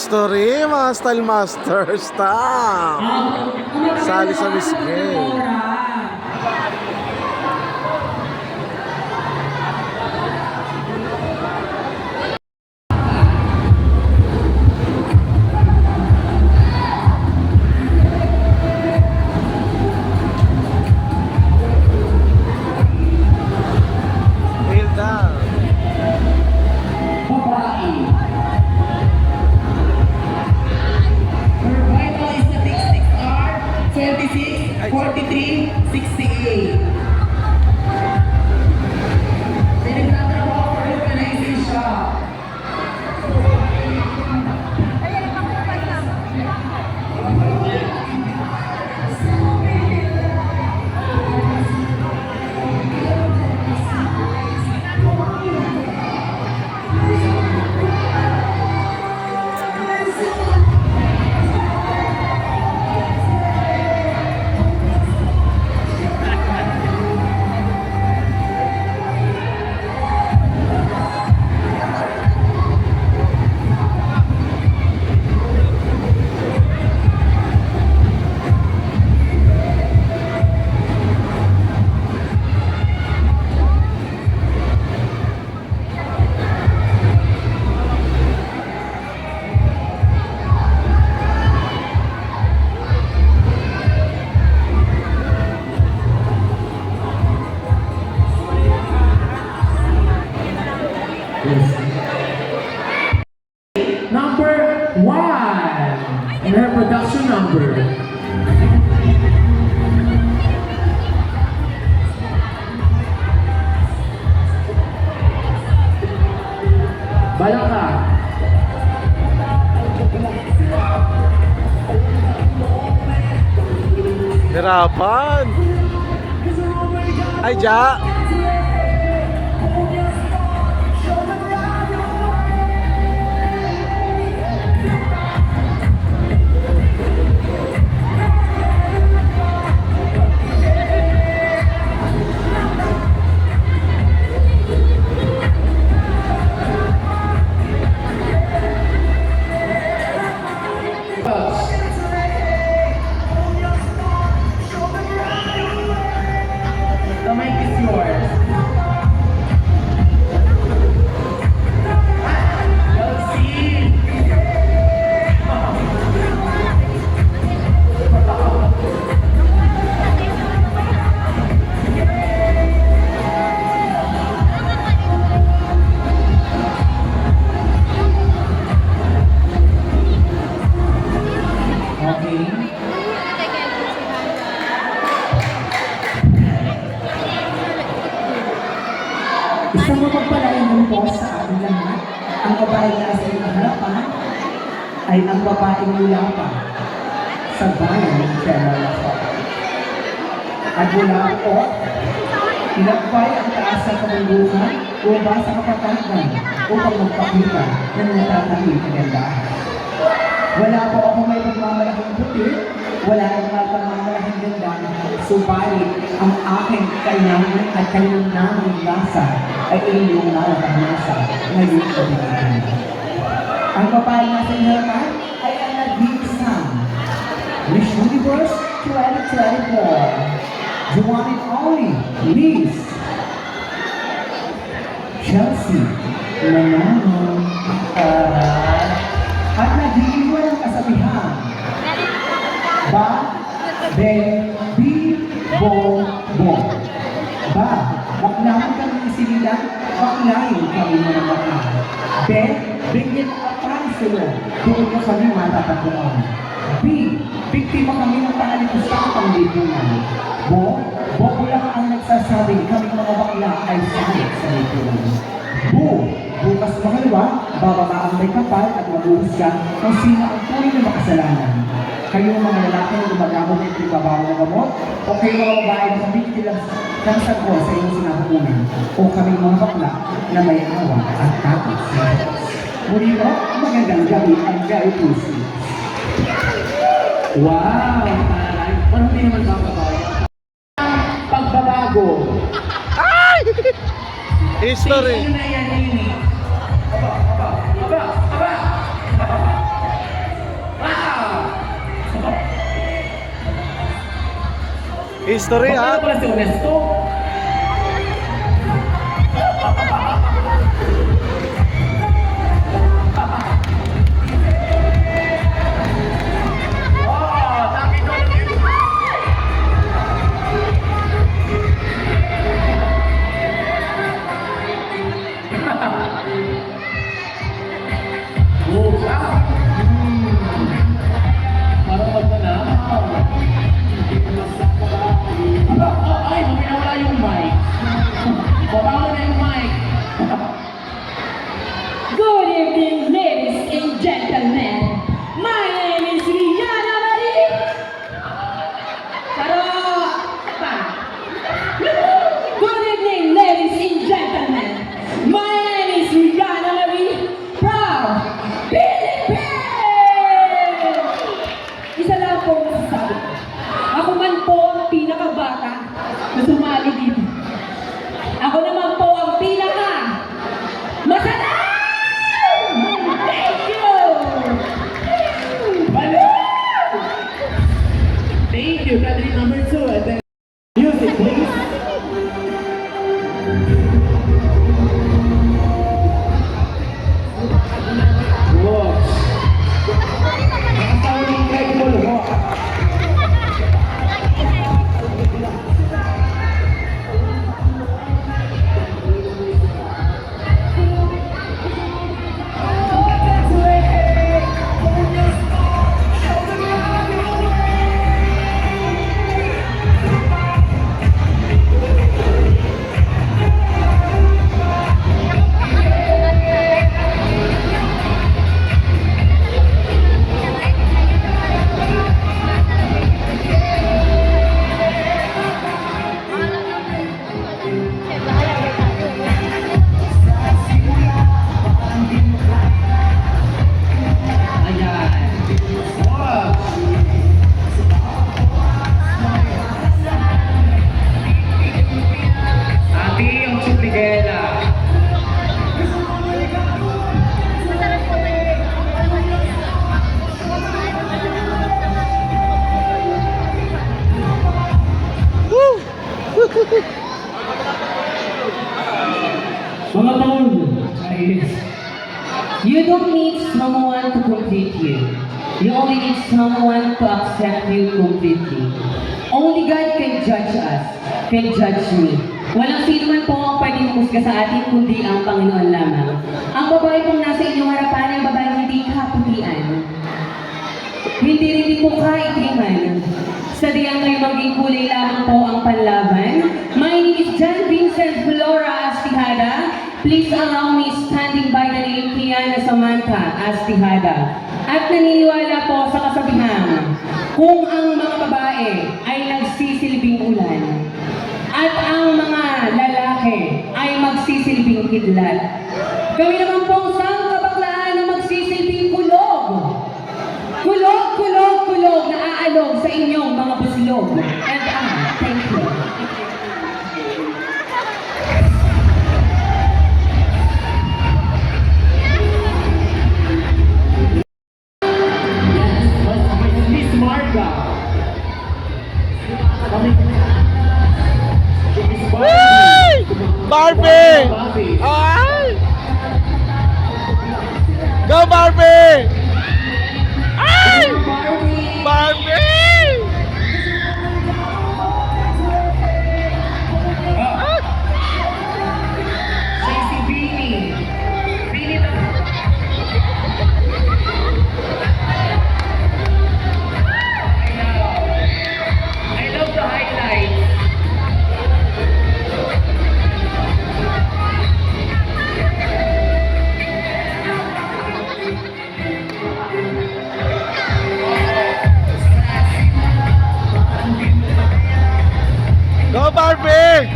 History, mga Style Master. Stop! Sali sa Miss Gay. Hilda. Her vital statistics are 26, 43, 68. Pinagtatrabaho for organization. Number 1 in her production number. Balaka. Hirapan. Ay, Ja. The mic is yours. Let's see. Okay. Isang mapagpalain po sa ating lahat, ang babae na sa iyong harapan ay ang babaeng mula pa sa bayan ng Peralako. At mula po, tinagpay ang taas sa kabundukan o ba sa kapatagan upang magpakita ng natatanging kagandahan. Wala po ako may pagmamalaking puti, wala ang pagmamalaking ganda, subalit ang aking kailangan at kailangan lasa ay inyong naratamasa ngayon sa bigyan. Ang babae na sa harapan ay ang nag-iisang Miss Universe 2024, the one and only Miss Chelsea Manalo. At nag-iiwan ang kasabihan, ba, be, bi, bo, bo. Ba, wag naman kami isinilang, waklayin kami mga baka. Be, bigyan ang pansilo, doon ko kami matatapuan. B, biktima kami ng pangalipusang panglipunan. Bo, bobo lang ang nagsasabing kami mga bakla ay sakit sa lipunan. Bu, bukas makalawa, bababa ang may kapal at mag-uusga kung sino ang tunay na makasalanan. Kayo mga lalaki na gumagamot ng pagbabawa ng gamot, o kayo mga babae na kumikil ng sagwa sa inyong sinapunan, o kami mga bakla na may awa at takot sa Diyos. Muli mo, magandang gabi ang Gay Pusi. Wow! Parang hindi naman bababae. Pagbabago. Ay! History. Ano na yan, Nini? Aba! History, ha? Bakit pala si Onesto? Oh, wow. Parang magtanakaw. Ay, nawala yung mic. Baba mo na yung mic. Good evening, ladies and gentlemen. My name is Rihanna Marie. Pa. Good evening, ladies and gentlemen. My name is Rihanna Marie. Proud Philippines! Isa lang po ang masasabi ko. Ako man po ang pinakabata na sumali dito. Ako naman po ang pinaka masarap! Thank you! Thank you, country number 2. And then music, please. Wow. Nakasawa ng incredible walk. Ate, yung chupigela. Mga taon. Ayos. You don't need someone to complete you. You only need someone to accept you completely. Only God can judge us, can judge me. Walang sino man po ang pwedeng humusga sa atin kundi ang Panginoon lamang. Ang babae pong nasa inyong harapan ay babae hindi kaputian. Hindi rin din mukha itriman. Sadyang kayo maging kulay lamang po ang panlaban. My name is John Vincent Flora Astihada. Please allow me standing by the name Kiana Samantha Astihada. At naniniwala po sa kasabihan, kung ang mga babae ay nagsisilbing ulan, at ang mga lalaki ay magsisilbing kidlat, kami naman pong sangkabaklaan na magsisilbing kulog. Kulog, kulog, kulog na aalog sa inyong mga buslog. And thank you. Miss Marga. Miss Barbie! Barbie. Ay! Go Barbie! Ay! Barbie! Si Bini. Bini na. I love the highlights. Go Barbie!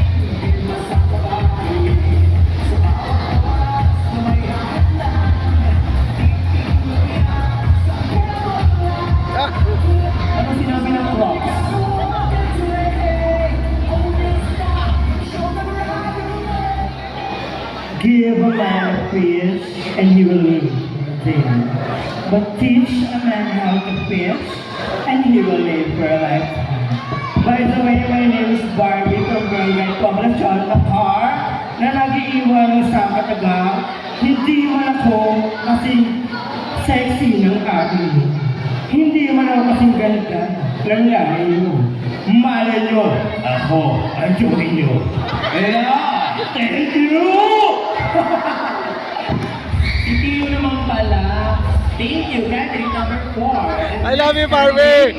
Ano sinabi ng Crocs? Give a man a fish and he will live then. But teach a man how to fish and he will live for a lifetime. By the way, my name is Barbie from Barangay Poblacion, Nakar, na nag-iiwan sa Katagang. Hindi man ako kasing sexy ng akin. Hindi man ako kasing ganda ng lahi mo. Malay nyo, ako ang joey nyo. Kaya, thank you! Si Tio naman pala. Thank you, Catherine number 4. I love you, Barbie!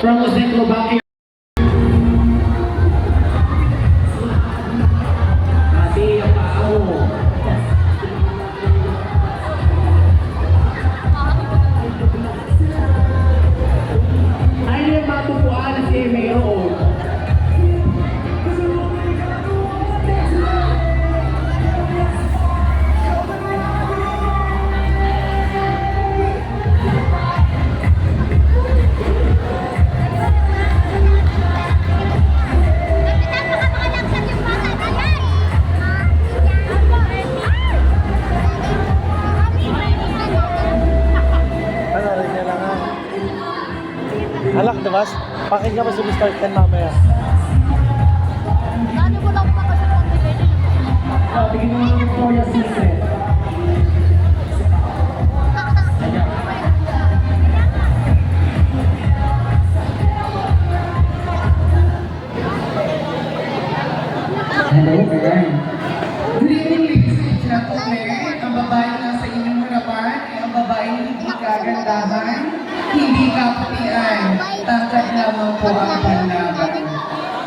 From Centro Bank. Ate, ang pao. Ay, yung matupuan na si Mayo. Ano rin niya lang ha? Alak, diba? Pakinggan mo si Mr. Ken mamaya. Dami ko lang pa kasi pambili. Oh, tingin mo yung Victoria's Secret. Hello, Karen. Good evening, ladies and gentlemen. Ang babae na sa inyong harapan ay ang babae hindi kagandahan, hindi kapatian, tangkad lamang po ang panlaban.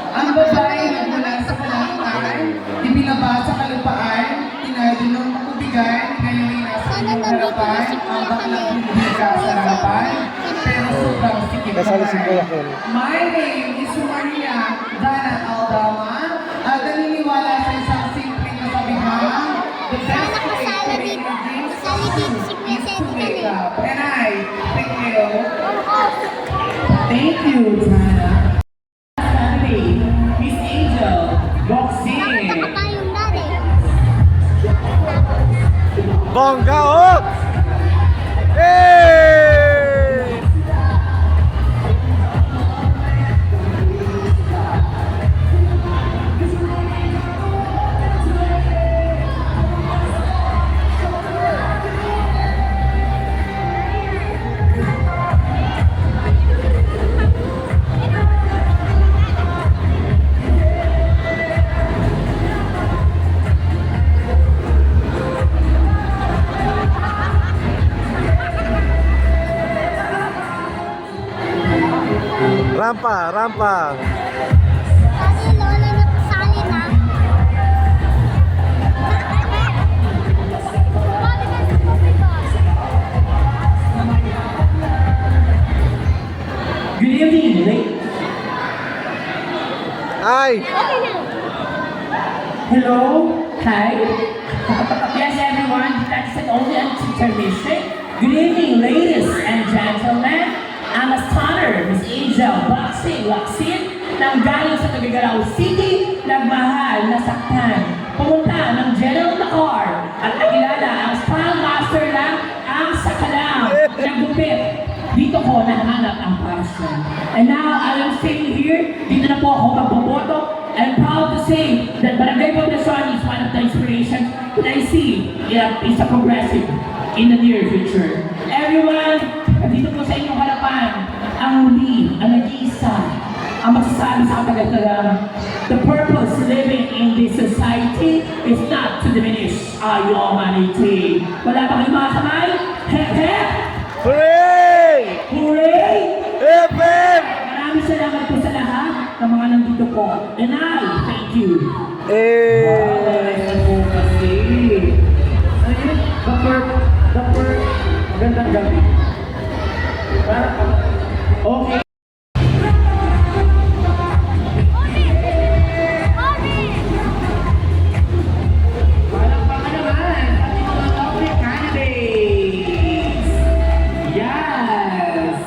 Ang babae na mula sa kalangitan, ibinaba sa kalupaan, tinado ng makubigan, ngayon ay nasa inyong harapan, ang baklang hindi kasarapan, pero sobrang sikip Kasali si Kuya naman. Ken. My name is Maria Dana Aldama at naniniwala sa isang simpleng kasabihan, the best way to make your dreams come true is to wake up. And I thank you. Thank you, Tana. Saturday, Miss Angel, boxing. Tayong dati. Bongga, oh! Hey! Rampa, rampa. Kasi lola na kasali na. Good evening, ladies. Ay! Hello. Hi. Yes, everyone. That's it. Only intermission. Good evening, ladies and gentlemen. I'm a stunner, Miss Angel Boxing Laksin, nang galing sa Cagayan City, nagmahal, nasaktan. Pumunta ng General Nakar at nakilala ang style master lang ang sakalam. Nagupit. Dito ko nahanap ang passion. And now, I am staying here. Dito na po ako magboboto. I'm proud to say that Barangay Poblacion is one of the inspirations that I see is a progressive in the near future. Everyone, dito po sa inyong harapan, ang muli, ang nag-iisa, ang magsasabi sa katagalan, the purpose living in this society is not to diminish our humanity. Wala pa kayong mga kamay? Hep, hep! Hooray! Hooray! FM! Maraming salamat po sa lahat ng mga nandito po. And I thank you. Eh! Kasi, ayun, the first, gandang gabi. Okay. Palakpakan naman sa ating mga lovely candidates. Yes!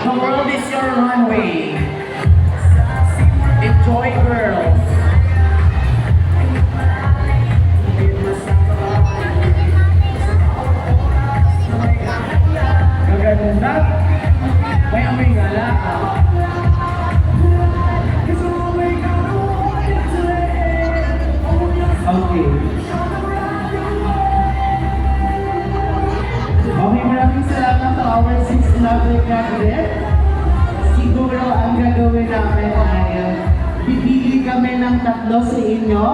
The world is your runway. Enjoy, girls. Maganda. May lovely cabinet, siguro ang gagawin namin ay pipili kami ng tatlo sa inyo,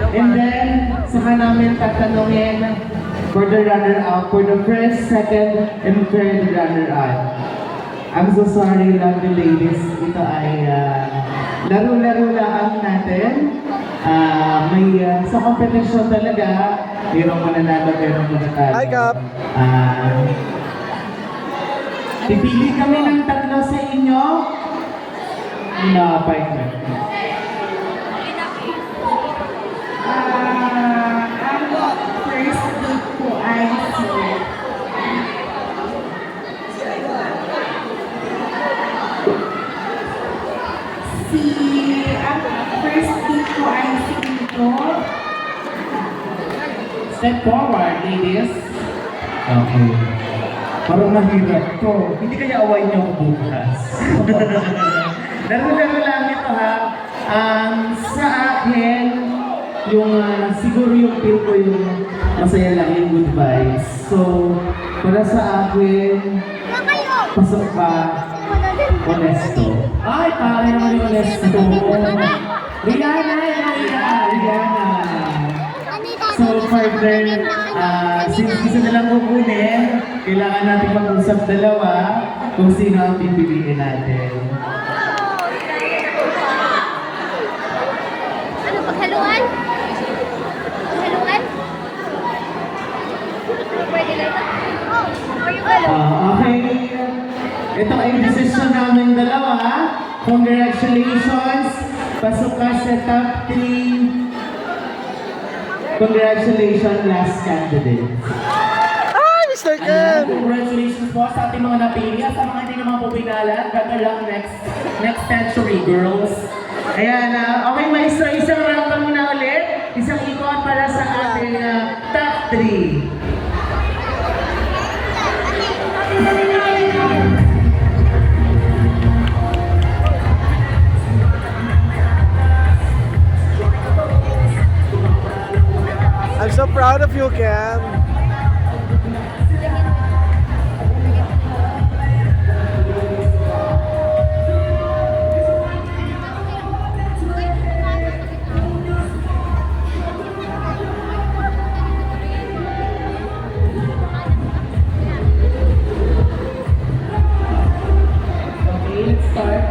and then saka namin tatanungin for the runner-up, for the first, second, and third runner-up. I'm so sorry, lovely ladies. Ito ay laro-laro lang natin. Sa competition talaga, mayroong mananalo, mayroong mananalo. Hi, Kap! Pipili kami ng tatlo sa inyo. No, partner. Ang first date ko ay ang first date ko ay si Ito. Step forward, ladies. Okay. Parang mahirap to. Hindi kaya away niyo ako bukas. Laro-laro lang ito ha. Sa akin, yung siguro yung feel ko yung masaya lang yung good vibes. So, para sa akin, Wala kayo. pasok ka, Wala din. honesto. Ay, pare naman yung honesto. Rihanna, Rihanna. Anita, So further, since isa na lang kukunin, kailangan natin mag-usap dalawa kung sino ang pipiliin natin. Ano, paghaluan? Paghaluan? Pwede lang ito? Oh, or yung halo? Okay, ito ay decision namin dalawa. Congratulations! Pasok ka sa top 3. Congratulations, last candidate. Ay, Mr. Ken! Congratulations po sa ating mga napili at sa mga hindi naman po binalan. Better luck next century, girls. Ayan, okay maestro, isang round pa muna ulit. Isang ikot para sa ating top 3. I'm so proud of you, Ken. Okay, let's start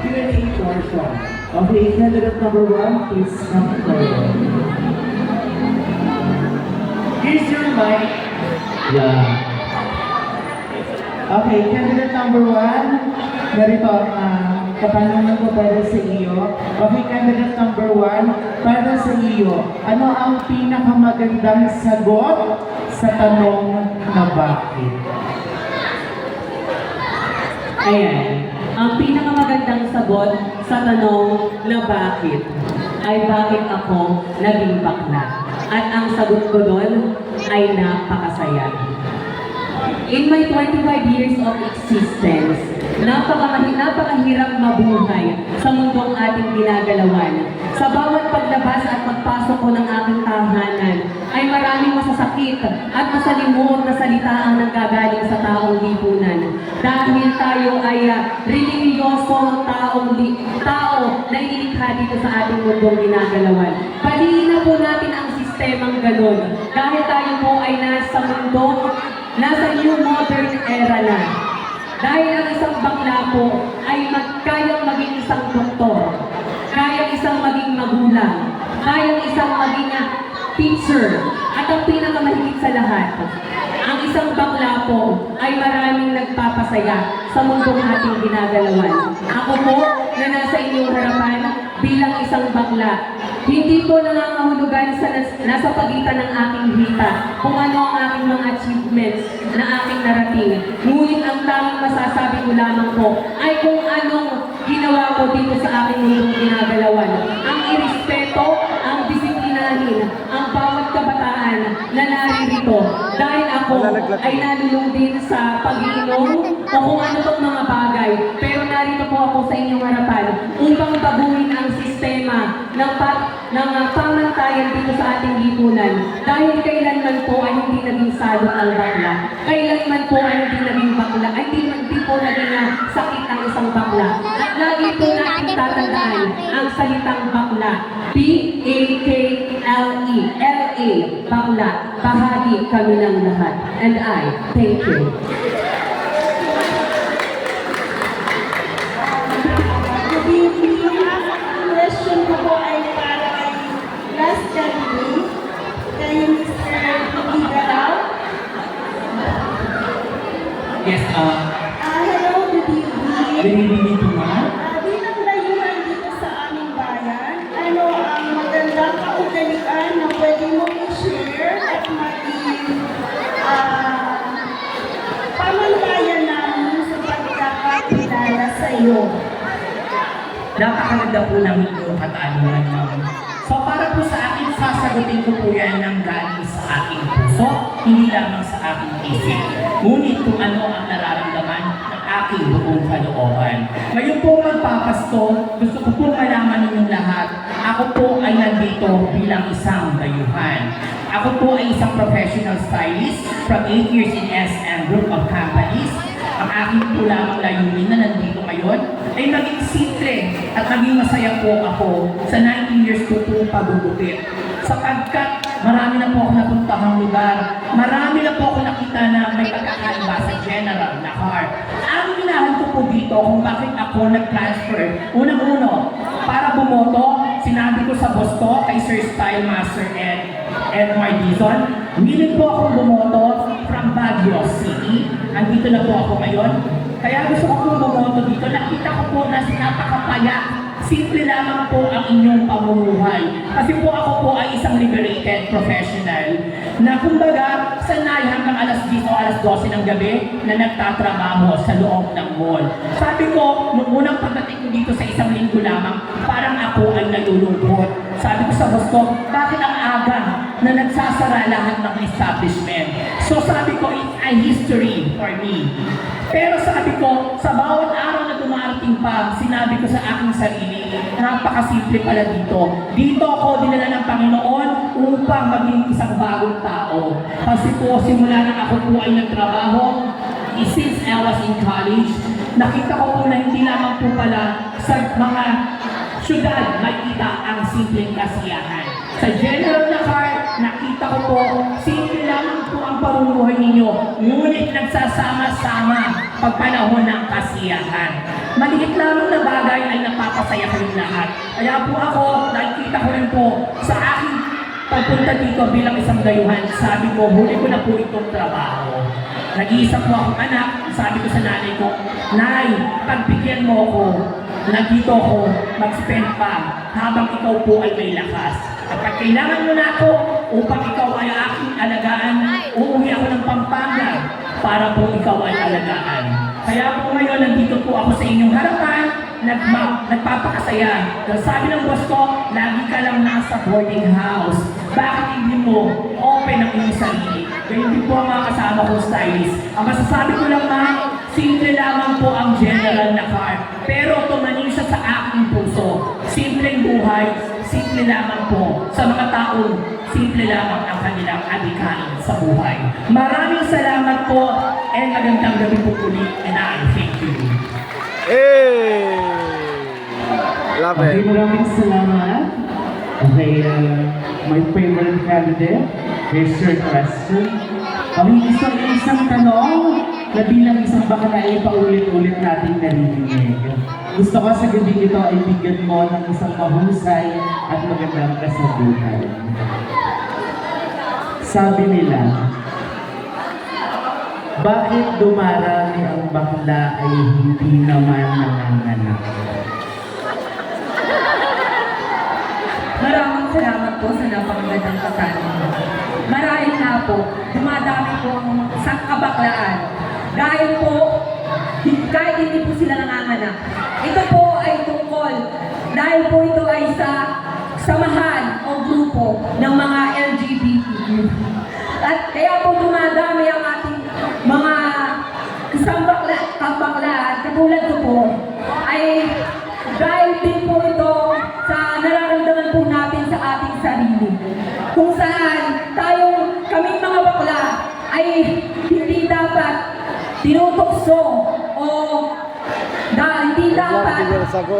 Q&A portion. Okay, candidate number 1, please come forward. Here's your mic. Yeah. Okay, candidate number 1, narito ang katanungan ko para sa iyo. Okay, candidate number 1, para sa iyo, ano ang pinakamagandang sagot sa tanong na bakit? Ayan. Ang pinakamagandang sagot sa tanong na bakit ay bakit ako naging bakla. At ang sagot ko doon ay napakasaya. In my 25 years of existence, napakahirap mabuhay sa mundong ating ginagalawan. Sa bawat paglabas at pagpasok ko ng aking tahanan, ay maraming masasakit at masalimuot na salita ang nanggagaling sa taong lipunan. Dahil tayo ay relihiyosong tao na inilikha dito sa ating mundong ginagalawan. Paliin na po natin ang sistemang ganon. Dahil tayo po ay nasa new modern era na. Dahil ang isang bakla po ay kayang maging isang doktor, kayang isang maging magulang, kayang isang maging teacher, at ang pinakamahigit sa lahat, ang isang bakla po ay maraming nagpapasaya sa mundong ating ginagalawan. Ako po na nasa inyong harapan bilang isang bakla, hindi po nangangahulugan sa nasa pagitan ng aking hita kung ano ang aking mga achievements na aking narating. Ngunit ang tanging masasabi ko lamang po ay kung anong ginawa ko dito sa aking mundong ginagalawan. Ang irespeto, ang disiplinahin, ang bawat kabataan karapatan na naririto dahil ako Malalaglag. ay nalulung din sa pag-iinom o kung ano pang mga bagay. Pero narito po ako sa inyong harapan upang baguhin ang sistema ng pamantayan dito sa ating lipunan. Dahil kailanman po ay hindi naging salot ang bakla. Kailanman po ay hindi naging bakla. Ay hindi po naging sakit ang isang bakla. Lagi po natin tatandaan ang salitang bakla. B-A-K-L-E. L-A. Bakla. Bahagi kami ng lahat. And I thank you. Good evening. Question ko po ay para kay last January, kay Mr. Igaraw. Yes, Hello, good evening. good evening po ma'am. Bilang layuan dito sa aming bayan, ano ang magandang kaugalian na pwede mo i-share at maging pamantayan namin sa pagkakakilala sa iyo? Napakaganda po ng inyong katanungan ma'am. So para po sa akin, sasagutin ko po yan ng galing sa aking puso, hindi lamang sa aking isip. Ngunit kung ano ang nararamdaman ng aking buong kalooban. Ngayon po magpapasto, gusto ko po malaman ninyong lahat, ako po ay nandito bilang isang dayuhan. Ako po ay isang professional stylist from 8 years in SM Group of Companies. Ang aking po lamang layunin na nandito ngayon ay maging simple at maging masaya po ako sa 19 years ko po pagugupit. Sapagkat marami na po ako napuntahang lugar, marami na po ako nakita na may pagkakaiba sa general na car. Ang minahan ko po dito kung bakit ako nag-transfer, unang-uno, para bumoto, sinabi ko sa boss ko kay Sir Style Master Edward Dizon, willing po akong bumoto from Baguio City. Andito na po ako ngayon. Kaya gusto ko pong bumoto dito. Nakita ko po na napakapaya. Simple lamang po ang inyong pamumuhay. Kasi po ako po ay isang liberated professional na kumbaga sanay hanggang alas 10 o alas 12 ng gabi na nagtatrabaho sa loob ng mall. Sabi ko, nung unang pagdating ko dito sa isang linggo lamang, parang ako ay nalulungkot. Sabi ko sa boss ko, bakit ang aga na nagsasara lahat ng establishment? So sabi ko, it's a history for me. Pero sabi ko, sa bawat araw na dumarating pa, sinabi ko sa aking sarili, napakasimple pala dito. Dito ako dinala ng Panginoon upang maging isang bagong tao. Kasi po, simula nang ako po ay nagtrabaho, since I was in college, nakita ko po na hindi lamang po pala sa mga syudad makita ang simpleng kasiyahan. Sa general na car, nakita ko po, simple lamang po ang pamumuhay ninyo, ngunit nagsasama-sama pag panahon ng kasiyahan. Maliit lamang na bagay ay napapasaya kayong lahat. Kaya po ako, nakikita ko rin po sa aking pagpunta dito bilang isang dayuhan, sabi ko, huli ko na po itong trabaho. Nag-iisa po akong anak, sabi ko sa nanay ko, Nay, pagbigyan mo ako, nandito ako, mag-spend pa, habang ikaw po ay may lakas. At pag kailangan mo na ako, upang ikaw ay aking alagaan, uuwi ako ng Pampanga para po ikaw ay alagaan. Kaya po ngayon, nandito po ako sa inyong harapan, nagpapakasaya. Dahil sabi ng boss ko, lagi ka lang nasa boarding house. Bakit hindi mo open ang iyong sarili? Ganyan din po ang mga kasama kong stylist. Ang masasabi ko lang ma'am, simple lamang po ang general na car. Pero tumanin siya sa aking puso. Simpleng buhay, simple lamang po sa mga taong simple lamang ang kanilang adhikain sa buhay. Maraming salamat po and magandang gabi po ulit and I thank you. Hey! Love Okay, it. maraming salamat. Okay, my favorite candidate, here's your question. Okay, isang tanong na bilang isang bakla ay paulit-ulit nating narinig. Gusto ko sa gabi ito ay bigyan mo ng isang mahusay at magandang kasagutan. Sabi nila, bakit dumarami ang bakla ay hindi naman nanganganak? Maraming salamat po sa napakagandang katanungan. Marahil nga po, dumadami po ang kabaklaan. Dahil po, kahit hindi po sila nanganganak. Ito po ay tungkol, dahil po ito ay sa samahan o grupo ng mga LGBTQ. At kaya po dumadami ang ating mga kabakla at katulad ko po ay dahil din po ito sa nararamdaman po natin sa ating sarili. Kung saan kaming mga bakla ay hindi dapat tinutokso o hindi dapat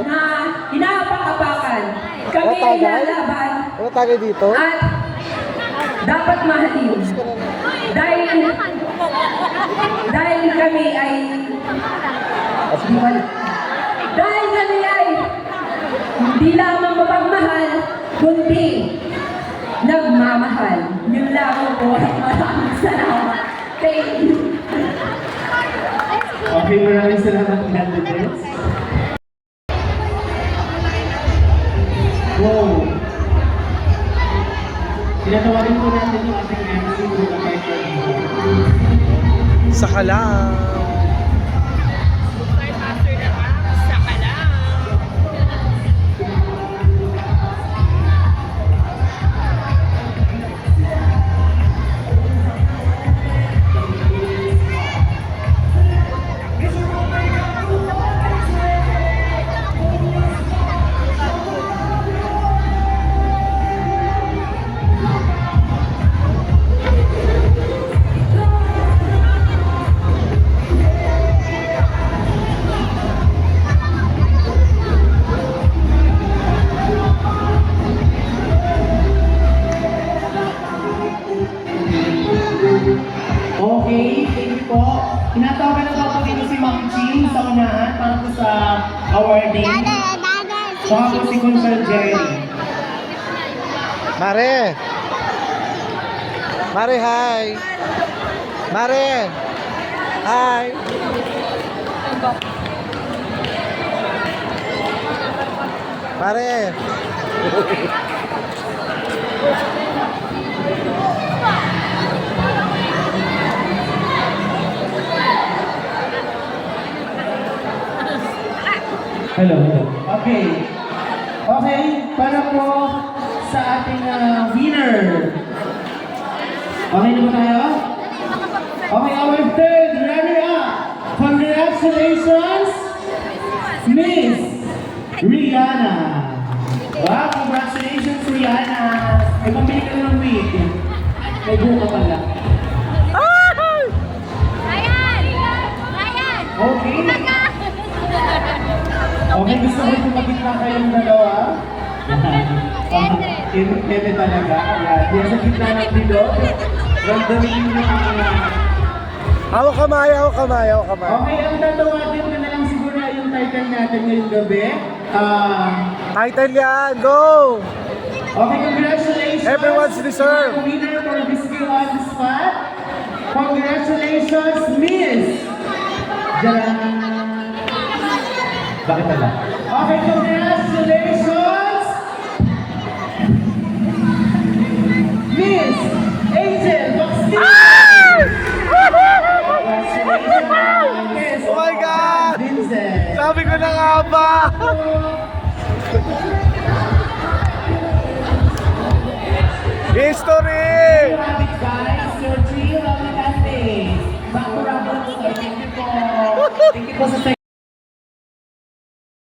na inaapak-apakan. Kami ay lalaban Ano tagay dito? at dapat mahalin. Dahil kami ay hindi lamang mapagmahal, kundi nagmamahal. Yun lamang po. Maraming salamat. Thank you. Okay, maraming salamat candidates. Wow! Tinatawarin po natin yung ating MC kung Saka lang. Okay, thank you po. Tinatawagan na po dito si Ma'am Ching sa unahan para po sa awarding. Baka po si Consul Jerry. Mare! Mare, hi! Mare! Hi! Mare! Hello. Okay. Okay, para po sa ating winner. Okay na ba tayo? Okay, our third runner-up. Congratulations, Miss Rihanna. Wow, congratulations, Rihanna. May pambili ka ng wig. May buka pala. Okay. Okay, gusto ko tumagit na kayong dalawa. Keme talaga. Yan sa gitna ng bilog. Ramdamin nyo ang Hawak kamay, hawak kamay, hawak kamay. Okay, ang tatawatin ko na lang siguro yung title natin ngayong gabi. Title yan, go! Okay, congratulations. Everyone's deserved. Yung winner for this skill on the spot. Congratulations, Miss. Diyan. Bakit pala? Okay, congratulations, Miss Angel Baxter. Congratulations. Oh my God! Vincent. Sabi ko na nga ba? History! Rabbit guys, your three lovely candidates. Back to Rabbit. Thank you po. Thank you po sa